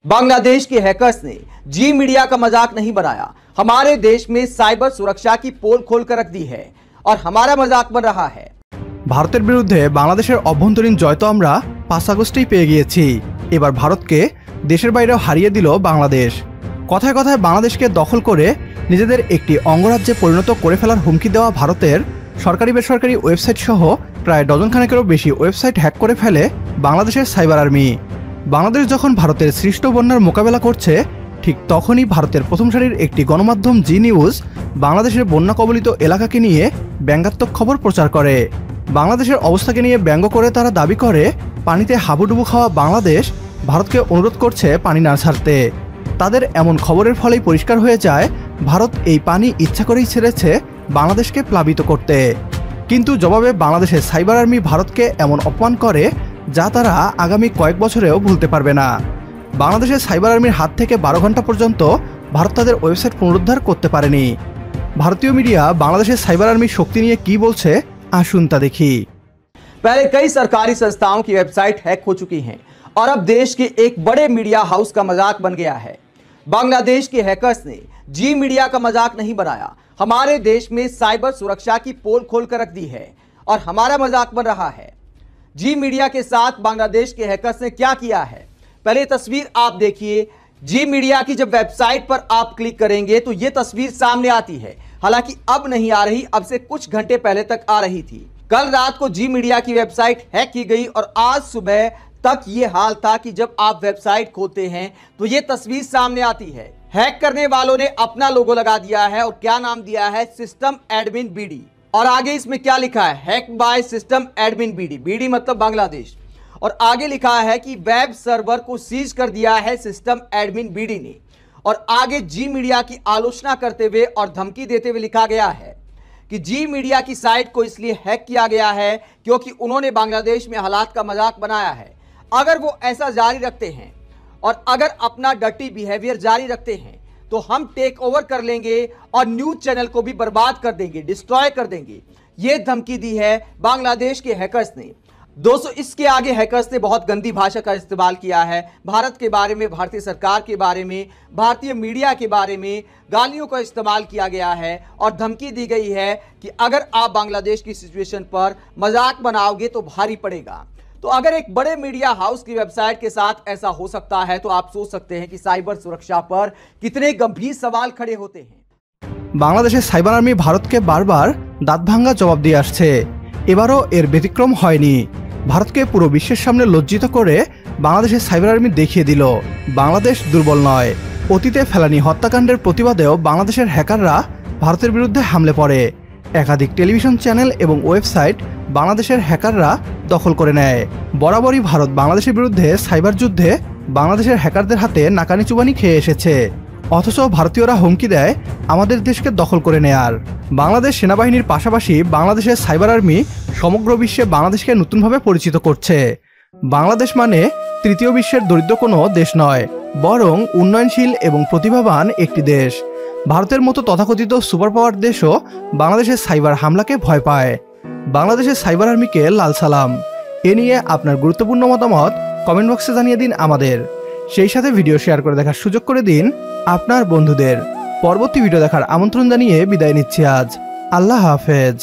बांग्लादेश के हैकर्स ने जी मीडिया का मजाक नहीं बनाया। हमारे देश में साइबर सुरक्षा की पोल खोल कर रख दी है और हमारा मजाक बन रहा है। ভারতের বিরুদ্ধে বাংলাদেশের অভ্যন্তরীণ জয় তো আমরা 5 আগস্টেই পেয়ে গিয়েছি। এবার ভারতকে দেশের বাইরেও হারিয়ে দিল বাংলাদেশ। কথায় কথায় বাংলাদেশকে দখল করে নিজেদের একটি অঙ্গরাজ্যে পরিণত করে ফেলার হুমকি দেওয়া ভারতের সরকারি বেসরকারি ওয়েবসাইট সহ প্রায় ডজনখানেকেরও বেশি ওয়েবসাইট হ্যাক করে ফেলে বাংলাদেশের সাইবার আর্মি। বাংলাদেশ যখন ভারতের সৃষ্ট বন্যার মোকাবেলা করছে, ঠিক তখনই ভারতের প্রথম সারির একটি গণমাধ্যম জি নিউজ বাংলাদেশের বন্যা কবলিত এলাকাকে নিয়ে ব্যঙ্গাত্মক খবর প্রচার করে। বাংলাদেশের অবস্থাকে নিয়ে ব্যঙ্গ করে তারা দাবি করে পানিতে হাবুডুবু খাওয়া বাংলাদেশ ভারতকে অনুরোধ করছে পানি না ছাড়তে। তাদের এমন খবরের ফলেই পরিষ্কার হয়ে যায় ভারত এই পানি ইচ্ছা করেই ছেড়েছে বাংলাদেশকে প্লাবিত করতে। কিন্তু জবাবে বাংলাদেশের সাইবার আর্মি ভারতকে এমন অপমান করে যা তারা আগামী কয়েক বছরেও ভুলতে পারবে না। বাংলাদেশের সাইবার আর্মির হাত থেকে 12 ঘন্টা পর্যন্ত ভারত তাদের ওয়েবসাইট পুনরুদ্ধার করতে পারেনি। ভারতীয় মিডিয়া বাংলাদেশের সাইবার আর্মির শক্তি নিয়ে কি বলছে আসুন তা দেখি। पहले कई सरकारी संस्थाओं की वेबसाइट हैक हो चुकी हैं और अब देश के एक बड़े मीडिया हाउस का मजाक बन गया है। बांग्लादेश के हैकर्स ने जी मीडिया का मजाक नहीं बनाया। हमारे देश में साइबर सुरक्षा की पोल खोल कर रख दी है और हमारा मजाक बन रहा है। जी मीडिया के साथ बांग्लादेश के हैकर्स ने क्या किया है, पहले तस्वीर आप देखिए। जी मीडिया की जब वेबसाइट पर आप क्लिक करेंगे तो ये तस्वीर सामने आती है। हालांकि अब नहीं आ रही, अब से कुछ घंटे पहले तक आ रही थी। कल रात को जी मीडिया की वेबसाइट हैक की गई और आज सुबह तक ये हाल था कि जब आप वेबसाइट खोलते हैं तो ये तस्वीर सामने आती है। हैक करने वालों ने अपना लोगो लगा दिया है और क्या नाम दिया है, सिस्टम एडमिन बीडी। और आगे इसमें क्या लिखा है, hack by system admin BD. BD मतलब बांग्लादेश। और आगे लिखा है कि वेब सर्वर को सीज कर दिया है सिस्टम एडमिन बीडी ने। और आगे जी मीडिया की आलोचना करते हुए और धमकी देते हुए लिखा गया है कि जी मीडिया की साइट को इसलिए हैक किया गया है क्योंकि उन्होंने बांग्लादेश में हालात का मजाक बनाया है। अगर वो ऐसा जारी रखते हैं और अगर अपना डर्टी बिहेवियर जारी रखते हैं तो हम टेक ओवर कर लेंगे और न्यूज चैनल को भी बर्बाद कर देंगे, डिस्ट्रॉय कर देंगे। ये धमकी दी है बांग्लादेश के हैकर्स ने। दोस्तों, इसके आगे हैकर्स ने बहुत गंदी भाषा का इस्तेमाल किया है। भारत के बारे में, भारतीय सरकार के बारे में, भारतीय मीडिया के बारे में गालियों का इस्तेमाल किया गया है और धमकी दी गई है कि अगर आप बांग्लादेश की सिचुएशन पर मजाक बनाओगे तो भारी पड़ेगा। तो अगर एक बड़े मीडिया हाउस की वेबसाइट के साथ ऐसा हो सकता है तो आप सोच सकते हैं कि साइबर सुरक्षा पर कितने गंभीर सवाल खड़े होते हैं। বাংলাদেশের সাইবার আর্মি ভারতকে বারবার দাঁত ভাঙ্গা জবাব দিয়ে আসছে। এবারও এর ব্যতিক্রম হয়নি। ভারতকে পুরো বিশ্বের সামনে লজ্জিত করে বাংলাদেশের সাইবার আর্মি দেখিয়ে দিল বাংলাদেশ দুর্বল নয়। অতীতে ফেলানি হত্যাকাণ্ডের প্রতিবাদেও বাংলাদেশের হ্যাকাররা ভারতের বিরুদ্ধে হামলে পড়ে। একাধিক টেলিভিশন চ্যানেল এবং ওয়েবসাইট বাংলাদেশের হ্যাকাররা দখল করে নেয়। বরাবরই ভারত বাংলাদেশের বিরুদ্ধে সাইবার যুদ্ধে বাংলাদেশের হ্যাকারদের হাতে নাকানি চুবানি খেয়ে এসেছে। অথচ ভারতীয়রা হুমকি দেয় আমাদের দেশকে দখল করে নেয়ার। বাংলাদেশ সেনাবাহিনীর পাশাপাশি বাংলাদেশের সাইবার আর্মি সমগ্র বিশ্বে বাংলাদেশকে নতুনভাবে পরিচিত করছে। বাংলাদেশ মানে তৃতীয় বিশ্বের দরিদ্র কোনো দেশ নয়, বরং উন্নয়নশীল এবং প্রতিভাবান একটি দেশ। ভারতের মতো তথাকথিত সুপার পাওয়ার দেশও বাংলাদেশের সাইবার হামলাকে ভয় পায়। বাংলাদেশের সাইবার আর্মিকে লাল সালাম। এ নিয়ে আপনার গুরুত্বপূর্ণ মতামত কমেন্ট বক্সে জানিয়ে দিন আমাদের। সেই সাথে ভিডিও শেয়ার করে দেখার সুযোগ করে দিন আপনার বন্ধুদের। পরবর্তী ভিডিও দেখার আমন্ত্রণ জানিয়ে বিদায় নিচ্ছি আজ। আল্লাহ হাফেজ।